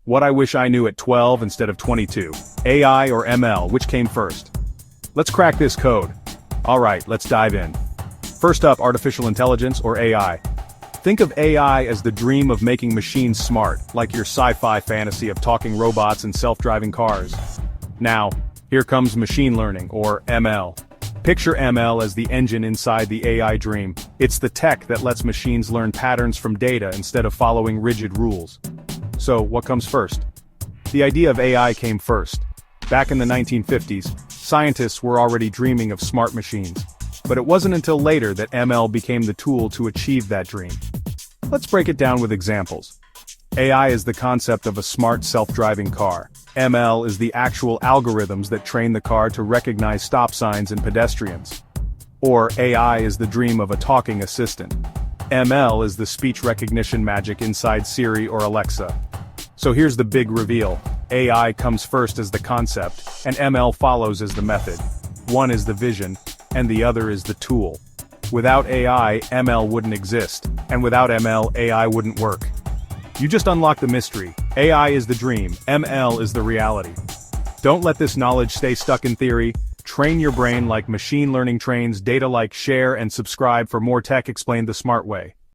What I wish I knew at 12 instead of 22. AI or ML, which came first? Let's crack this code. Alright, let's dive in. First up, artificial intelligence or AI. Think of AI as the dream of making machines smart, like your sci-fi fantasy of talking robots and self-driving cars. Now, here comes machine learning, or ML. Picture ML as the engine inside the AI dream. It's the tech that lets machines learn patterns from data instead of following rigid rules. So, what comes first? The idea of AI came first. Back in the 1950s, scientists were already dreaming of smart machines. But it wasn't until later that ML became the tool to achieve that dream. Let's break it down with examples. AI is the concept of a smart self-driving car. ML is the actual algorithms that train the car to recognize stop signs and pedestrians. Or AI is the dream of a talking assistant. ML is the speech recognition magic inside Siri or Alexa. So here's the big reveal. AI comes first as the concept, and ML follows as the method. One is the vision, and the other is the tool. Without AI, ML wouldn't exist, and without ML, AI wouldn't work. You just unlocked the mystery. AI is the dream, ML is the reality. Don't let this knowledge stay stuck in theory. Train your brain like machine learning trains data. Like, share, and subscribe for more tech explained the smart way.